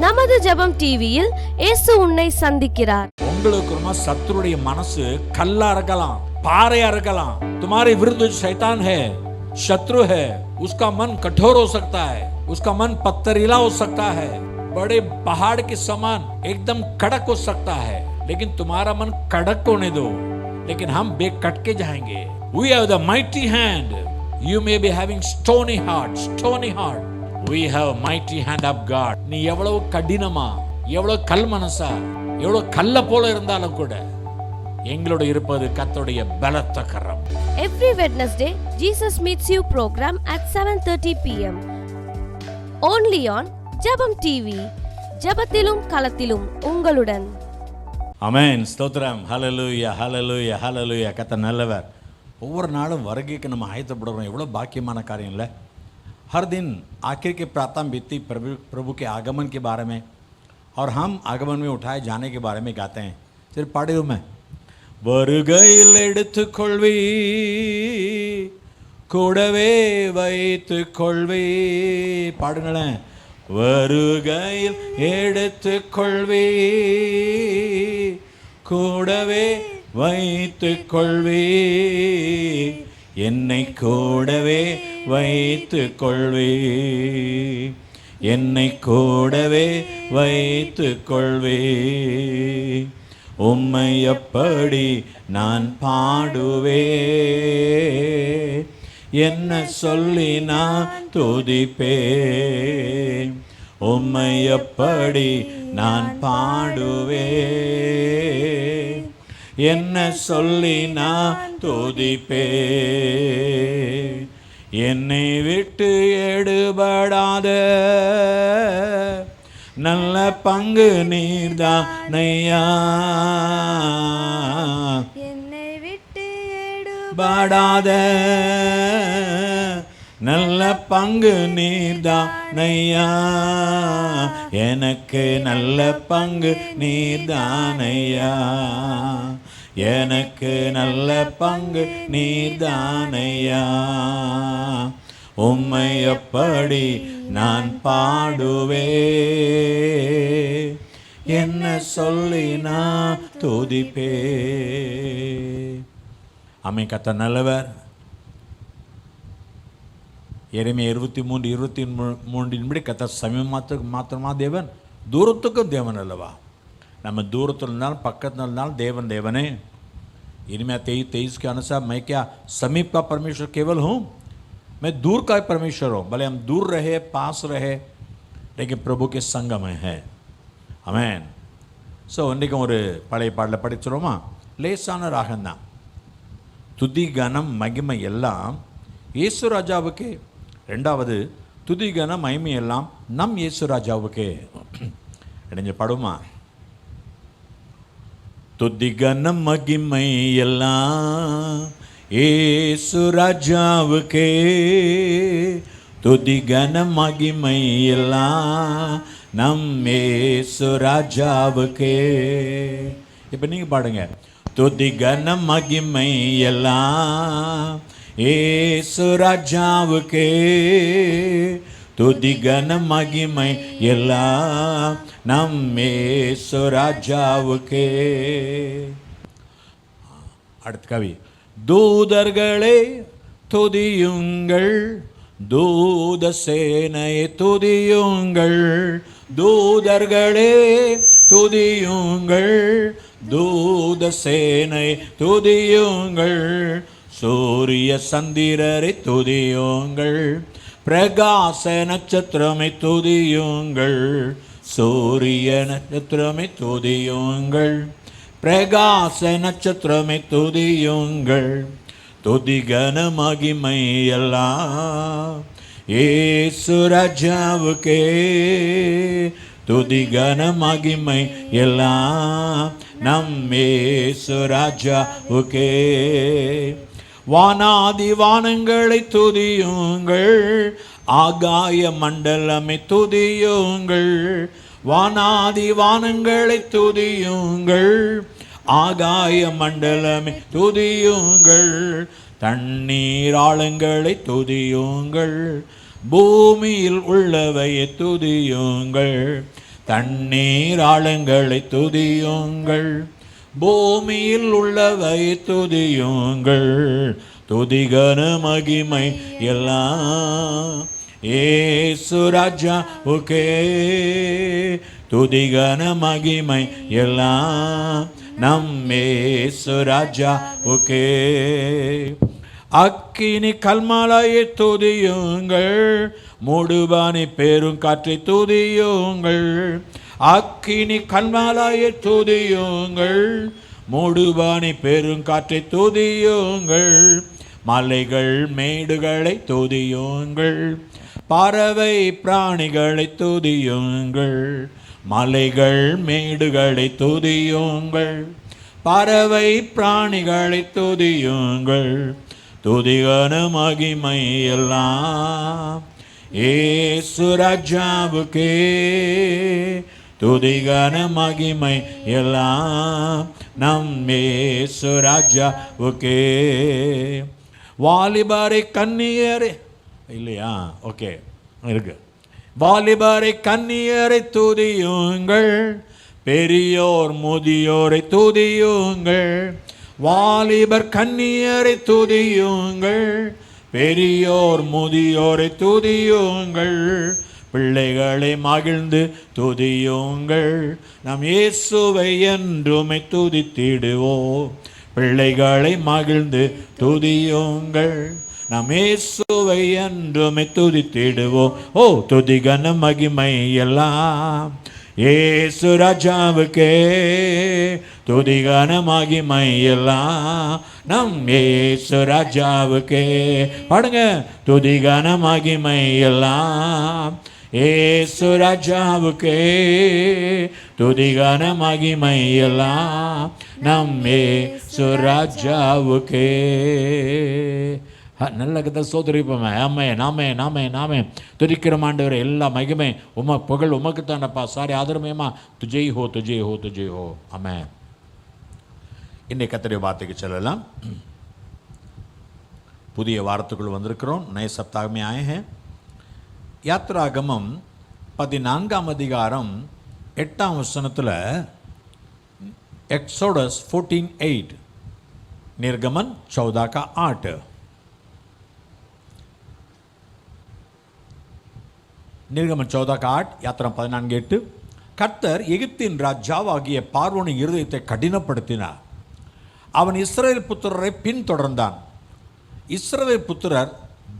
நமது ஜெபம் டிவியில் இயேசு உன்னை சந்திக்கிறார். உங்களுக்கு சத்துருடைய மனசு கல்லா இருக்கலாம், பாறையா இருக்கலாம். तुम्हारे विरुद्ध शैतान है, शत्रु है, उसका मन कठोर हो सकता है, उसका मन पत्थरीला हो सकता है, बड़े पहाड़ के समान एकदम कड़क हो सकता है. लेकिन तुम्हारा मन कड़क होने दो, लेकिन हम बेकट के जाएंगे. We have the mighty hand. You may be having stony heart. We have mighty hand of God. நீ எவ்வளவு கடினமா, எவ்வளவு கல் மனசா, எவ்வளவு கல்ல போல இருந்தாலும் கூட எங்களோட இருப்பது கர்த்தருடைய பலத்த கரம். Every Wednesday, Jesus Meets You program at 7:30 p.m. Only on ஜெபம் டிவி. ஜெபத்திலும் களத்திலும் உங்களுடன். ஆமென். ஸ்தோத்திரம். ஹல்லேலூயா, ஹல்லேலூயா, ஹல்லேலூயா. கர்த்தர் நல்லவர். ஒவ்வொரு நாளும் வருகைக்கு நம்ம ஆயத்தப்படுறோம். எவ்வளோ பாக்கியமான காரியம் இல்லை? हर दिन आखिर के प्रार्थना बीतती प्रभु के आगमन के बारे में, और हम आगमन में उठाए जाने के बारे में गाते हैं. सिर्फ पाड़े हूँ मैं. வருகையில் எடுத்துக்கொள்வி, கூடவே வைத்துக்கொள்வி. பாடுங்களேன். வருகையில் எடுத்துக்கொள்வி, கூடவே வைத்துக்கொள்வி, என்னை கூடவே வைத்துக் கொள்வே, என்னை கூடவே வைத்துக் கொள்வே. உம்மை எப்படி நான் பாடுவே, என்ன சொல்லி நான் துதிப்பேன். உம்மை எப்படி நான் பாடுவே, என்ன சொல்லி நான் துதிப்பே. என்னை விட்டு எடுபடாத நல்ல பங்கு நீர்தானையா, என்னை விட்டு எடுபடாத நல்ல பங்கு நீர்தானையா, எனக்கு நல்ல பங்கு நீர்தானையா, எனக்கு நல்ல பங்கு நீர்தானையா. உம்மை எப்படி நான் பாடுவே, என்ன சொல்லி நான் துதிப்பே. ஆமென். கர்த்தர் நல்லவர். எரேமியா 23:23 கர்த்தர் சமீபத்துக்கு மாத்திரமா தேவன், தூரத்துக்கும் தேவன் அல்லவா? நம்ம தூரத்தில் இருந்தாலும் பக்கத்தில் இருந்தாலும் தேவன் தேவனே. यिर्मयाह 23:23 के अनुसार मैं क्या समीप का परमेश्वर केवल हूँ? मैं दूर का परमेश्वर हूँ. भले हम दूर रहे, पास रहे, लेकिन प्रभु के संग में है. आमेन. ஸோ இன்றைக்கும் ஒரு பழைய பாடலை படிச்சிரோமா? லேசான ராகம்தான். துதி கனம் மகிமை எல்லாம் இயேசு ராஜாவுக்கே. ரெண்டாவது, துதி கனம் மகிமை எல்லாம் நம் இயேசு ராஜாவுக்கே. இடைஞ்ச பாடுமா? துதி கனம் மகிமை எல்லாம் இயேசு ராஜாவுக்கே, துதி கனம் மகிமை எல்லாம் நம் இயேசு ராஜாவுக்கே. இப்போ நீங்கள் பாடுங்க. துதி கனம் மகிமை எல்லாம் இயேசு ராஜாவுக்கே, துதி கனம் மகிமை எல்லாம் நம் இயேசு ராஜாவுக்கே. அடுத்த கவி. தூதர்களே துதியுங்கள், தூத சேனையை துதியுங்கள், தூதர்களே துதியுங்கள், தூத சேனை துதியுங்கள், சூரிய சந்திரரை துதியுங்கள், பிரகாச நட்சத்திரமை துதியுங்கள், சூரிய நட்சத்திரமை துதியுங்கள், பிரகாச நட்சத்திரமை துதியுங்கள். துதி கன மகிமை எல்லாம் இயேசு ராஜாவுக்கே, துதி கன மகிமை எல்லாம் நம் இயேசு ராஜாவுக்கே. வானாதி வானங்களை துதியுங்கள், ஆகாய மண்டலமை துதியுங்கள், வானாதி வானங்களை துதியுங்கள், ஆகாய மண்டலமே துதியுங்கள், தண்ணீர் ஆழங்களை துதியுங்கள், பூமியில் உள்ளவையை துதியுங்கள், தண்ணீர் ஆழங்களை துதியுங்கள், பூமியில் உள்ளவை துதியுங்கள், துதிகன மகிமை எல்லாம் இயேசு ராஜாவுக்கே, துதிகன மகிமை எல்லாம் நம் இயேசு ராஜாவுக்கே. அக்கினி கல்மலையை துதியுங்கள், மூடுபானி பெருங்காற்றை துதியுங்கள், அக்கினி கல்மலையை துதியுங்கள், மூடுபானி பெருங்காற்றை துதியுங்கள், மலைகள் மேடுகளை துதியுங்கள், பறவை பிராணிகளை துதியுங்கள், மலைகள் மேடுகளை துதியுங்கள், பறவை பிராணிகளை துதியுங்கள், துதிகன மகிமை எல்லாம் இயேசு ராஜாவுக்கே, துதிகன மகிமை எல்லாம் நம் இயேசு ராஜாவுக்கே. வாலிபரை கன்னியரே இல்லையா? ஓகே இருக்கு. வாலிபரை கன்னியரை துதியுங்கள், பெரியோர் முதியோரை துதியுங்கள், வாலிபர் கன்னியரை துதியுங்கள், பெரியோர் முதியோரை துதியுங்கள், பிள்ளைகளை மகிழ்ந்து துதியுங்கள், நம் இயேசுவை என்றுமே துதித்திடுவோம், பிள்ளைகளை மகிழ்ந்து துதியுங்கள், நம் இயேசுவை என்றுமே துதித்திடுவோம். ஓ துதிகன மகிமை எல்லாம் இயேசு ராஜாவுக்கே, துதிகன மகிமை எல்லாம் நம் இயேசு ராஜாவுக்கே. பாடுங்க. துதிகன மகிமை எல்லாம் இயேசு ராஜாவுக்கே, துதிகன மகிமை எல்லாம் நம் இயேசு ராஜாவுக்கே. நல்ல கதை சோதரிப்போமே. ஆமே நாமே நாமே நாமே துதிக்கிறோம் ஆண்டவரே. எல்லா மகிமை புகழ் உமக்கு தானப்பா. சாரி ஆதரமேமா துஜை ஹோ துஜை ஹோ துஜை ஹோ. ஆமே. இன்னைக்கு கர்த்தருடைய வார்த்தைக்கு செல்லலாம். புதிய வாரத்துக்குள் வந்திருக்கிறோம். नए सप्ताह में आए हैं. யாத்ராகமம் 14ஆம் அதிகாரம் 8ஆம் வசனத்தில் एक्सोडस 14:8, निर्गमन 14 का 8, निर्गमन 14 का 8, யாத்திரா 14:8. கர்த்தர் எகிப்தின் ராஜாவாகிய பார்வோனின் இருதயத்தை கடினப்படுத்தினார். அவன் இஸ்ரவேல் புத்திரரை பின்தொடர்ந்தான். இஸ்ரவேல் புத்திரர்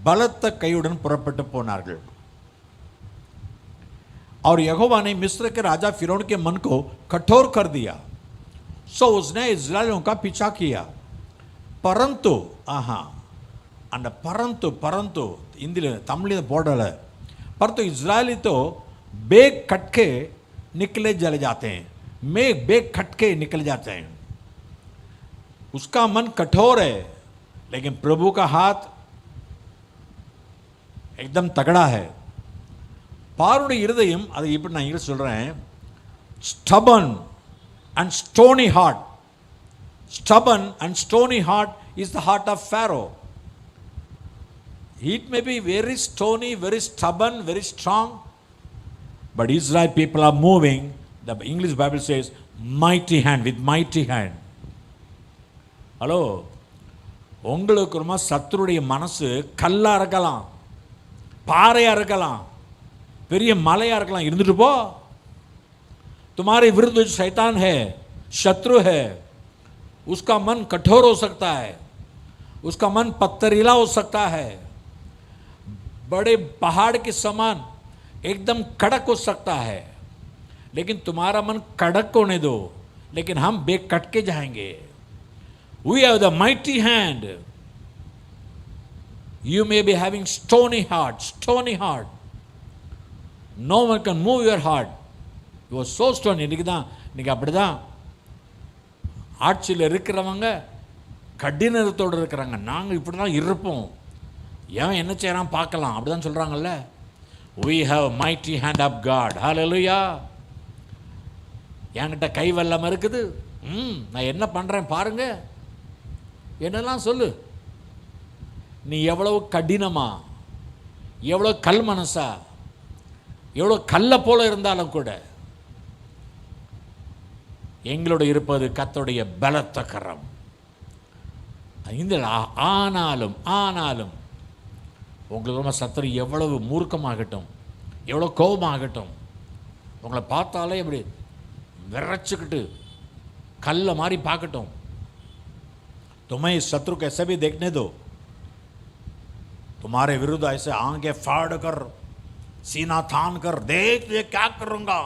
பலத்த கையுடன் புறப்பட்டு போனார்கள். और यहोवा ने मिस्र के राजा फिरौन के मन को कठोर कर दिया, सो उसने इस्राएलियों का पीछा किया. परंतु அந்த परंतु हिंदी तमिल बोर्डल परंतु इजरायली तो बेग खटके निकले चले जाते हैं, बेग खटके निकल जाते हैं. उसका मन कठोर है, लेकिन प्रभु का हाथ एकदम तगड़ा है. பார்வோனுடைய இருதயம், அதை இப்படி நான் இங்கிலீஷ் சொல்கிறேன், stubborn and stony heart. Stubborn and stony heart is the heart of Pharaoh. It may be very stony, very stubborn, very strong, but Israel people are moving. The English Bible says mighty hand, with mighty hand. Hello, உங்களுக்கு ரொம்ப சத்துருடைய மனசு கல்லாக இருக்கலாம், பாறையாக இருக்கலாம், பெரிய மலையாக இருக்கலாம். இருந்துட்டு போ. तुम्हारे विरुद्ध जो शैतान है, शत्रु है, उसका मन कठोर हो सकता है, उसका मन पत्थरीला हो सकता है, बड़े पहाड़ के समान एकदम कड़क हो सकता है, लेकिन तुम्हारा मन कड़क होने दो, लेकिन हम बेकट के जाएंगे. We have the mighty hand. You may be having stony heart. No one can move your heart. You are so stony. இன்னைக்கு அப்படிதான் ஆட்சியில் இருக்கிறவங்க கடினத்தோடு இருக்கிறாங்க. நாங்கள் இப்படி தான் இருப்போம், ஏன் என்ன செய்யறான் பார்க்கலாம், அப்படிதான் சொல்கிறாங்கல்ல. We have mighty hand of God. Hallelujah. என்கிட்ட கை வல்லமை இருக்குது, நான் என்ன பண்ணுறேன் பாருங்க, என்னெல்லாம் சொல்லு. நீ எவ்வளவு கடினமா, எவ்வளோ கல் மனசா, எவ்வளோ கல்லை போல இருந்தாலும் கூட எங்களோட இருப்பது கர்த்தருடைய பலத்த கரம். இந்த ஆனாலும் ஆனாலும் உங்களுக்கு சத்துரு எவ்வளவு மூர்க்கமாகட்டும், எவ்வளோ கோபமாகட்டும், உங்களை பார்த்தாலே இப்படி விரைச்சிக்கிட்டு கல்ல மாதிரி பார்க்கட்டும், तुम्हें शत्रु कैसे भी देखने दो, तुम्हारे विरुद्ध ऐसे आंखें फाड़ कर सीना थान कर देख ये क्या करूंगा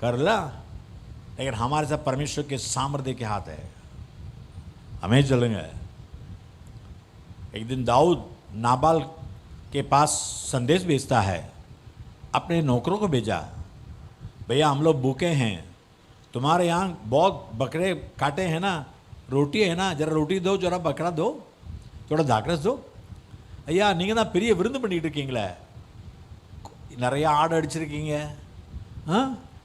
कर ला, लेकिन हमारे साथ परमेश्वर के सामर्थ्य के हाथ है, हमें चलेंगे. एक दिन दाऊद नाबाल के पास संदेश भेजता है, अपने नौकरों को भेजा, भैया हम लोग भूखे हैं, तुम्हारे यहाँ बहुत बकरे काटे हैं ना, रोटी है ना, जरा रोटी दो, जरा बकरा दो, थोड़ा दाकरस दो. ஐயா நீங்கள் தான் பெரிய விருந்து பண்ணிகிட்டு இருக்கீங்களே, நிறைய ஆடு அடிச்சிருக்கீங்க,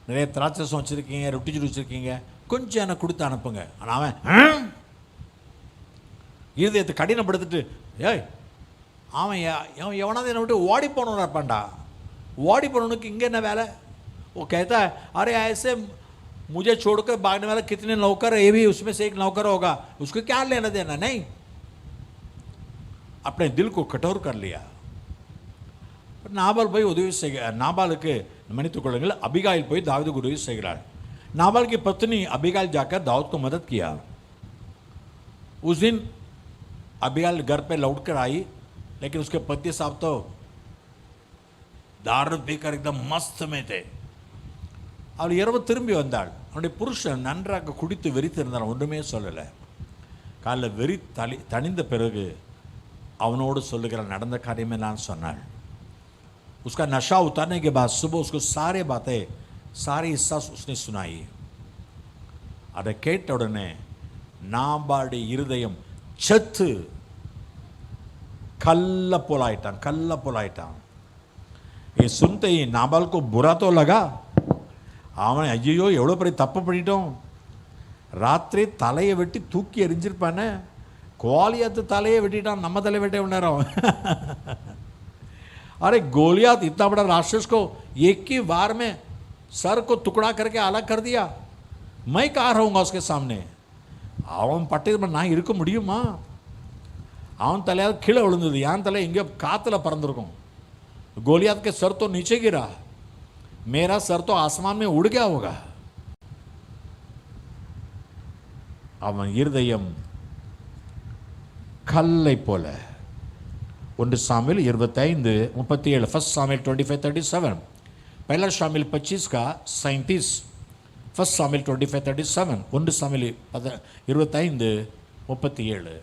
நிறைய திராட்சை வச்சுருக்கீங்க, ரொட்டி சுடி வச்சுருக்கீங்க, கொஞ்சம் எனக்கு கொடுத்து அனுப்புங்க. ஆனால் அவன் இருதயத்தை கடினப்படுத்திட்டு, ஏய் அவன் எவனாவது என்னை விட்டு ஓடி போகணுன்னு இருப்பான்டா, ஓடி போனவனுக்கு இங்கே என்ன வேலை? वो कहता है अरे ऐसे मुझे छोड़कर भागने वाला कितने नौकर है, ये भी उसमें से एक नौकर होगा, उसको क्या लेना देना. नहीं, अपने दिल को कठोर कर लिया. नाबाल போய் உதவி செய்ய, நாபாலுக்கு மன்னித்துக் கொள்ளுங்கள், அபிகாயில் போய் दाऊद को उदवी செய்கிறாள். नाबाल की पत्नी अबिगाइल जाकर दाऊद को मदद किया. उस दिन अबिगाइल घर पे लौट कर आई, लेकिन उसके पति साहब तो दारू पीकर एकदम मस्त में थे. அவள் இரவு திரும்பி வந்தாள். அவனுடைய புருஷன் நன்றாக குடித்து வெறித்திருந்தான், ஒன்றுமே சொல்லலை. காலைல வெறி தணிந்த பிறகு அவனோடு சொல்லுகிற நடந்த காரியமே நான் சொன்னாள். उसका नशा उतारने के बाद सुबह उसको सारे बातें सारी हिस्सा उसने सुनाई. அதை கேட்ட உடனே நாபாலுடைய இருதயம் செத்து कल्ल पोलाइटान. ये सुनते ही नाबाल को बुरा तो लगा, அவன் ஐயோ எவ்வளோ பெரிய தப்பு பண்ணிட்டோம், ராத்திரி தலையை வெட்டி தூக்கி எரிஞ்சிருப்பானே, கோலியாத்து தலையை வெட்டிட்டான், நம்ம தலையை வெட்ட நேரம். अरे गोलियात इतना बड़ा राक्षस को एक ही वार में सर को टुकड़ा करके अलग कर दिया, मैं कहाँ रहूँगा उसके सामने. அவன் பட்டது நான் இருக்க முடியுமா? அவன் தலையாவது கீழே விழுந்தது, என் தலை இங்கே காற்றுல பறந்துருக்கும். गोलियात के सर तो नीचे गिरा, मेरा सर तो आसमान में उड़ गया होगा. அவன் இருதயம் கல்லை போல. 1 सामुएल 25:37, फर्स्ट सामुएल 25:37, पहला सामुएल 25 का 37, फर्स्ट सामुएल 25:37, 1 सामुएल 25:37.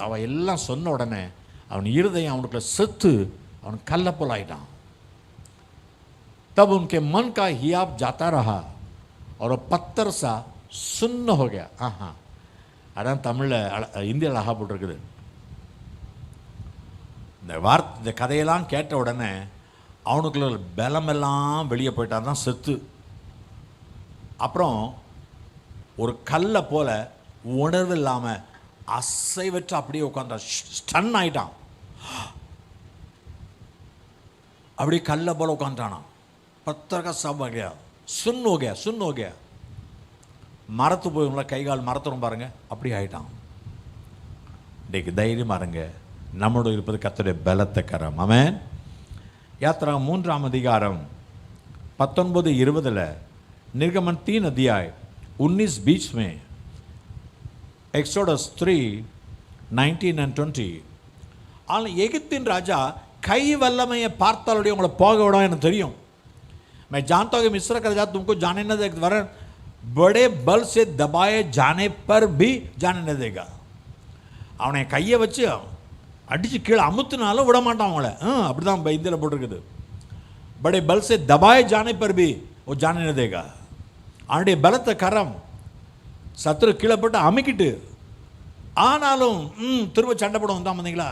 அவன் எல்லாம் சொன்ன உடனே அவன் இருதயம் அவனுக்குள்ள செத்து அவன் கல்ல போல ஆயிட்டான். तब उनके मन का हियाब जाता रहा और पत्थर सा सुन्न हो गया. அதான் தமிழில் இந்தியாவில் அழகா போட்டிருக்குது. இந்த கதையெல்லாம் கேட்ட உடனே அவனுக்குள்ள பலமெல்லாம் வெளியே போயிட்டான், தான் செத்து. அப்புறம் ஒரு கல்லை போல உணர்வு இல்லாமல் அசைவற்று அப்படியே உட்காந்தான், ஸ்டன் ஆயிட்டான், அப்படியே கல்லை போல உட்காந்துட்டானா. पत्थर का सब आ गया, सुन्न हो गया. மரத்து போய் கை கால் மரத்துறோம் பாருங்க, அப்படி ஆயிட்டான். இன்றைக்கு தைரியமா இருங்க, நம்மோடு இருப்பது கர்த்தருடைய பலத்த கரம். ஆமென். யாத்ரா 3 அதிகாரம் 19-20, निर्गमन 3 अध्याय 19-20 में, एक्सोडस 3:19 and 20. ஆனால் எகிப்தின் ராஜா கை வல்லமையை பார்த்தாலுடைய உங்களை போக விட எனக்கு தெரியும். मैं जानता हूँ कि मिस्र का राजा तुमको जाने न देगा, वरन बड़े बल से दबाए जाने पर भी जाने न देगा. அவனை கையை வச்சு அடித்து கீழே அமுத்துனாலும் விட மாட்டான் அவங்கள. அப்படி தான் இந்தியில் போட்டிருக்குது. बड़े बल से दबाए जाने पर भी वो जाने न देगा. அவனுடைய பலத்த கரம் சத்துரு கீழே போட்டு அமுக்கிட்டு ஆனாலும் திரும்ப சண்டை போடுவோம் தான். வந்தீங்களா?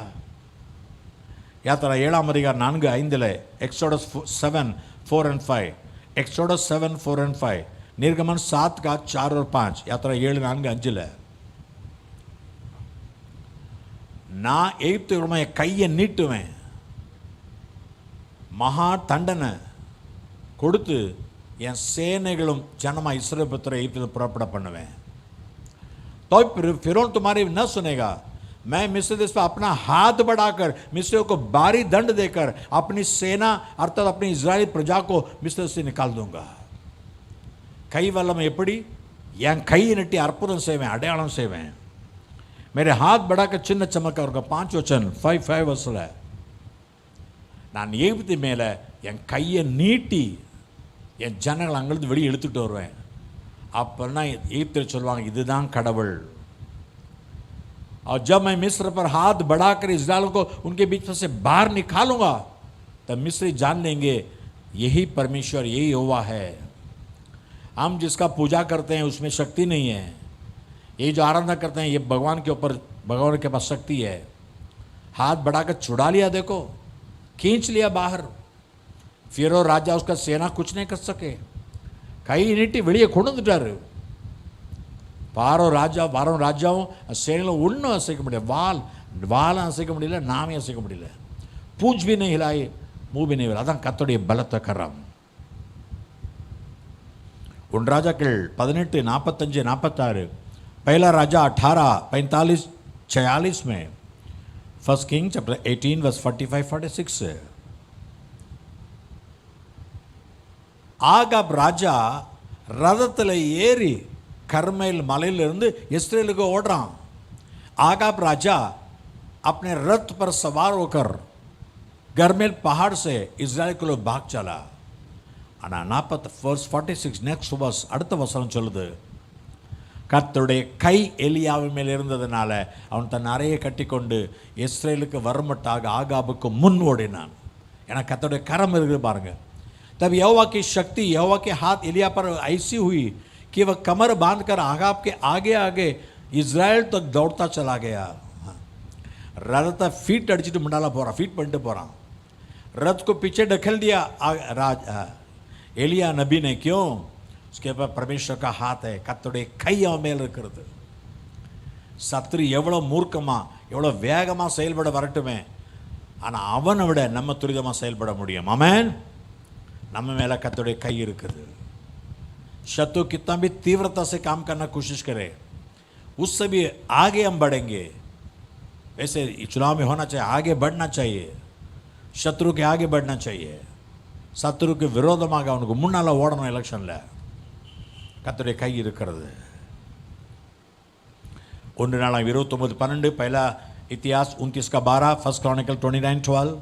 யாத்திரா 7 அதிகாரம் 4-5, एक्सोडस 7:4 and 5, एक्सोडस 7:4 and 5, निर्गमन 7 का 4 और 5, यात्रा 7:4-5. நான் எகிப்து கையை நீட்டுவேன், மகா தண்டனை கொடுத்து என் சேனைகளும் ஜனமா இஸ்ரவேல் புத்திர எகிப்திலிருந்து புறப்பட பண்ணுவேன். तो फिरौन तुम्हारी न सुनेगा. मैं मिस्र देश पर अपना हाथ बढ़ाकर मिस्रियों को भारी दंड देकर अपनी सेना अर्थात अपनी इजरायली प्रजा को मिस्र से निकाल दूंगा. कई वल्लम एपड़ी என் கையை நட்டி அற்புதம் செய்வேன், அடையாளம் செய்வேன். मेरे हाथ बढ़ाकर चिन्ह चमक और 5 वचन 5 वर्षல நான் எகிப்து மேலே என் கையை நீட்டி என் ஜனங்கள் அங்கிருந்து வெளியே இழுத்துட்டு வருவேன். அப்போனா எகிப்தில் சொல்லுவாங்க இதுதான் கடவுள். और जब मैं मिस्र पर हाथ बढ़ाकर इस्राएल को उनके बीच में से बाहर निकालूंगा तब मिस्री जान लेंगे यही परमेश्वर, यही यहोवा है. हम जिसका पूजा करते हैं उसमें शक्ति नहीं है. ये जो आराधना करते हैं ये भगवान के ऊपर, भगवान के पास शक्ति है. हाथ बढ़ाकर छुड़ा लिया, देखो खींच लिया बाहर. फिर राजा उसका सेना कुछ नहीं कर सके. கை நீட்டி வெளியே கொண்டு வந்துட்டாரு. பாரோ ராஜாவும் சேனையில் ஒன்றும் அசைக்க முடியல. வாலும் அசைக்க முடியல, நாமே அசைக்க முடியல. பூஞ்ச் भी नहीं हिलाए, मुंह भी नहीं हिलाए. அதான் கர்த்தருடைய பலத்த கரம். 1 ராஜாக்கள் 18 45 46, पहला राजा 18 45 46 में, 1 किंग चैप्टर 18 वर्स 45 46. ஆகாப் ராஜா ரதத்தில் ஏறி கர்மேல் மலையிலிருந்து இஸ்ரேலுக்கு ஓடுறான். आगाब राजा अपने रथ पर सवार होकर गरमेल पहाड़ से इस्राएल को भाग चला. ஆனால் 46 நெக்ஸ்ட் வர்ஸ் அடுத்த வசனம் சொல்லுது, கர்த்தருடைய கை எலியாவின் மேல் இருந்ததுனால அவன் தன் அறையை கட்டி கொண்டு இஸ்ரேலுக்கு வரமட்டாக ஆகாபுக்கு முன் ஓடினான். ஏன்னா கர்த்தருடைய கரம் இருக்குது பாருங்க. तब यहोवा की शक्ति, यहोवा के हाथ एलिया पर ऐसी हुई कि वह कमर बांधकर आगाब के आगे आगे इज़राइल तक दौड़ता चला गया. रथ फीट अड़चिட்டு मुंडाला போறான், ஃபீட் பண்ணிட்டு போறான். रथ को पीछे ढकेल दिया एलिया नबी ने. क्यों? उसके ऊपर परमेश्वर का हाथ है. கர்த்தருடைய கை அவன் மேல் இருக்கிறது. சத்ரு எவ்வளோ மூர்க்கமா எவ்வளோ வேகமாக செயல்பட வரட்டுமே, ஆனால் அவனை விட நம்ம துரிதமாக செயல்பட முடியும். ஆமென். நம்ம மேலே கர்த்தருடைய கை இருக்குது. शत्रु कितना भी तीव्रता से काम करना कोशिश करे उससे भी आगे हम बढ़ेंगे. वैसे चुनाव में होना चाहिए, आगे बढ़ना चाहिए, शत्रु के आगे बढ़ना चाहिए. शत्रु के विरोधமாக அவனுக்கு முன்னால் ஓடணும். எலெக்ஷனில் கர்த்தருடைய கை இருக்கிறது. 1 நாளாம் 29:12, पहला इतिहास 29:12, 1 क्रॉनिकल 29:12.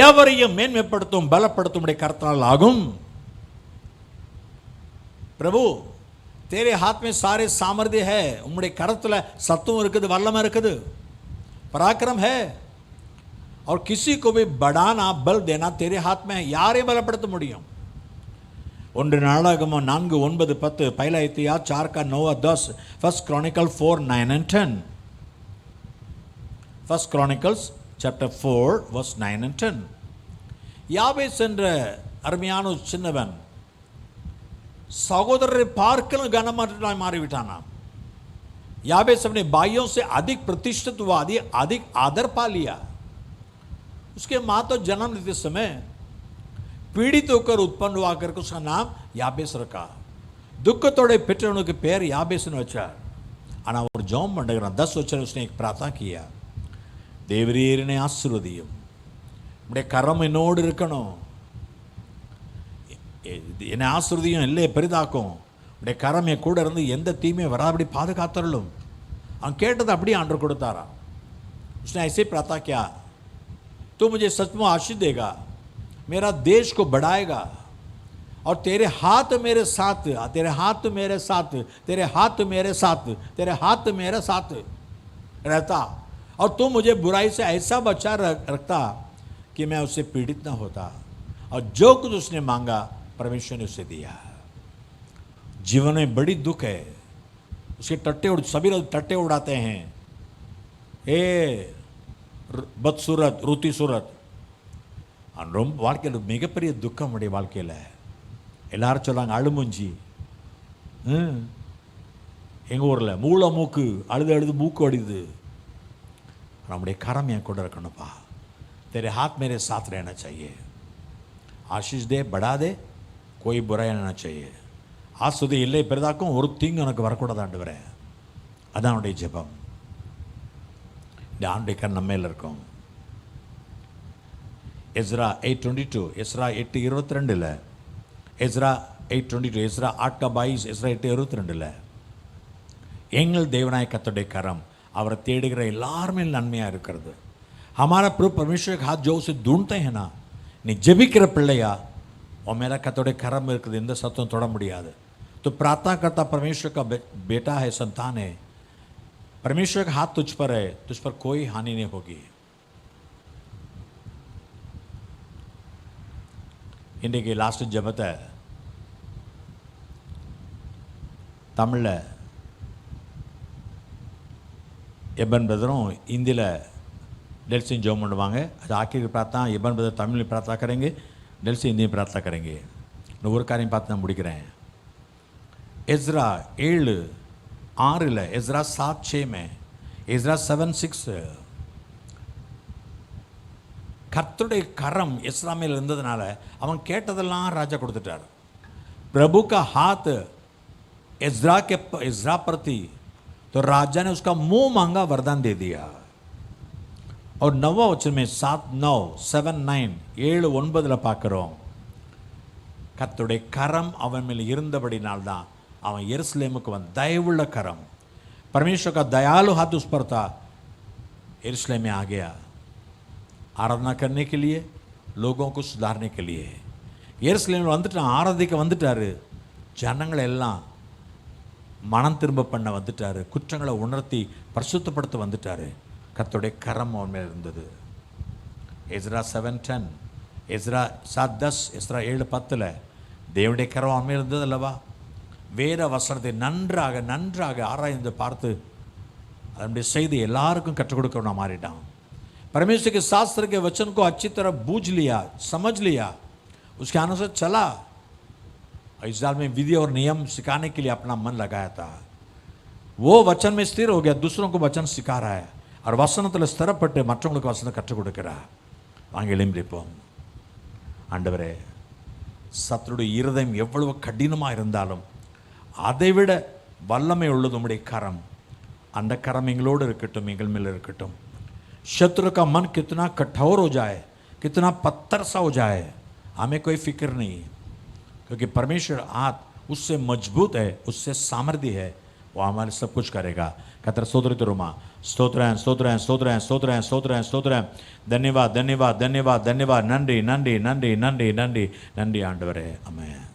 எவரையும் மேன்மைப்படுத்தும் பலப்படுத்தும் கர்த்தரால் ஆகும். प्रभु तेरे हाथ में सारे सामर्थ्य है. உம்முடைய கரத்துல சத்துவம் இருக்குது, வல்லமை இருக்குது, पराक्रम है. और किसी को भी बढ़ाना बल देना तेरे हाथ में है. யாரை பலப்படுத்த முடியும்? 1 நாளாகமம் 4 9 10, पहला इतिहास 4 का 9 10, 1 Chronicle 4 9 and 10. 1 chronicles chapter 4 verse 9 and 10. யாபேஸ் என்ற அருமையான சின்னவன் सहोदर पार्कल गणमंडल मारिविटाना. याबेस अपने भाइयों से अधिक प्रतिष्ठित हुआ, अधिक आदर पा लिया. उसके माँ तो जन्म लेते समय पीड़ित होकर उत्पन्न हुआ करके उसका नाम याबेस रखा. दुखतोड़े पिटने के पेर याबेस ने वचा. आना और जॉम मंडगरा 10 वचन उसने एक प्रार्थना किया, देवरीरने आशीर्वदियम, उम्मुடைய கரம் என்னோடு இருக்கணும், என்னை ஆசீர்வதியும், இல்லை பெரிதாக்கும், உடைய கரம் என் கூட இருந்து எந்த தீமையும் வராதபடி பாதுகாத்தருளும். அவன் கேட்டது அப்படியே ஆண்டவர் கொடுத்தாரா. उसने ऐसे प्रार्थना किया, तू मुझे सचमुच आशीष देगा, मेरा देश को बढ़ाएगा, और तेरे हाथ मेरे साथ, तेरे हाथ मेरे साथ, तेरे हाथ मेरे साथ, तेरे हाथ मेरे साथ रहता, और तू मुझे बुराई से ऐसा बचा रखता कि मैं उससे पीड़ित ना होता. और जो कुछ उसने मांगा परमेश्वर ने उसे दिया. जीवन में बड़ी दुख है, उसके सभी लोग टट्टे उड़ाते हैं. ए बदसूरत रूती सूरत ரொம்ப வாழ்க்கையில் மிகப்பெரிய துக்கம் உடைய வாழ்க்கையில் எல்லாரும் சொல்லாங்க அழுமுஞ்சி. எங்கள் ஊரில் மூளை மூக்கு அழுது அழுது மூக்கு அடிது. நம்முடைய கரம் என் கூட இருக்கணும்ப்பா. तेरे हाथ मेरे साथ रहना चाहिए. आशीष दे, बढ़ा दे, कोई बुराई ना चाहिए. ஆஸ்வதி இல்லை பெரிதாக்கும் ஒரு தீங்கு எனக்கு வரக்கூடாது ஆண்டவரே. அதான் அவனுடைய ஜெபம். இந்த ஆண்டுடைய கண் நம்ம மேல இருக்கும். Ezra 8:22, Ezra 8:22, Ezra 8:22, Ezra 8:22, Ezra 8:22. எங்கள் தேவனாய கர்த்தருடைய கரம் அவரை தேடுகிற எல்லாருமே நன்மையாக இருக்கிறது. हमारा प्रभु परमेश्वर का हाथ जो उसे ढूंढते हैं ना, நீ ஜெபிக்கிற பிள்ளையா உன் மேலே கர்த்தருடைய கரம் இருக்குது, எந்த சத்தம் தொட முடியாது. तो प्रार्थना करता परमेश्वर का बेटा है, संतान है, परमेश्वर का हाथ तुझ पर है, तुझ पर कोई हानि नहीं होगी. இன்றைக்கு லாஸ்ட் ஜெபத்தை தமிழில் எபன் பிரதரும் हिंदीல डेल्सी जॉम பண்ணுவாங்க. அது ஆக்கிர प्रार्थना எபன் பிரதர் தமிழில் प्रार्थना करेंगे, डेल्सी हिंदी में प्रार्थना करेंगे. நான் ஒரு காரியம் பார்த்து நான் முடிக்கிறேன். எஸ்ரா 7:6, எஸ்ரா 7:6, எஸ்ரா 7:6 கர்த்தருடைய கரம் எஸ்ரா மேல் இருந்ததுனால அவன் கேட்டதெல்லாம் ராஜா கொடுத்துட்டார். प्रभु का हाथ एज्रा पर थी तो राजा ने उसका मुंह मांगा वरदान दे दिया. और 9 वचन में 7:9 பார்க்கிறோம். கர்த்தருடைய கரம் அவன் மேல் இருந்தபடினால் தான் அவன் यरूशलेमुக்கு வந்த दयावुள்ள கரம். परमेश्वर का दयालु हाथ उस पर था. यरूशलेम में आ गया आराधना करने के लिए, लोगों को सुधारने के लिए. यरूशलेम வந்துட்டான், ஆராதிக்க வந்துட்டாரு. ஜனங்களை எல்லாம் மனம் திரும்ப பண்ண வந்துட்டாரு, குற்றங்களை உணர்த்தி பரிசுத்தப்படுத்த வந்துட்டாரு. கர்த்தருடைய கரம் அவன் மேல் இருந்தது. எஸ்ரா 7:10, எஸ்ரா 7:10, எஸ்ரா 7:10 தேவனுடைய கரம் அவன் மேல் இருந்தது அல்லவா. வேத வசனத்தை நன்றாக நன்றாக ஆராய்ந்து பார்த்து அதனுடைய செய்தி எல்லாருக்கும் கற்றுக் கொடுக்க நான் மாறிட்டான். परमेश्वर के शास्त्र के वचन को अच्छी तरह बूझ लिया, समझ लिया, उसके अनुसार चला. इस्राएल में विधि और नियम सिखाने के लिए अपना मन लगाया था. वो वचन में स्थिर हो गया, दूसरों को वचन सिखा रहा है. और வசனத்தில் ஸ்திரப்பட்டு மற்றவங்களுக்கு வசனம் கற்றுக் கொடுக்கிறார். வாங்க எழும்பிருப்போம். ஆண்டவரே, சத்துருடைய இருதயம் எவ்வளவு கடினமாக இருந்தாலும் அதைவிட வல்லமை உள்ளது உம்முடைய கரம். அந்த கரம் எங்களோடு இருக்கட்டும், எங்கள் மேல் இருக்கட்டும். शत्रु का मन कितना कठोर हो जाए, कितना पत्थर सा हो जाए, हमें कोई फिक्र नहीं, क्योंकि परमेश्वर हाथ उससे मजबूत है, उससे सामर्थ्य है, वो हमारे सब कुछ करेगा. कतर स्तोत्रित रोमा स्तोत्र स्तोत्र स्तोत्र स्तोत्र स्तोत्र स्तोत्र. धन्यवाद धन्यवाद धन्यवाद धन्यवाद. नंदी नंदी नंदी नंदी नंदी नंदी आंडवरे. आमेन.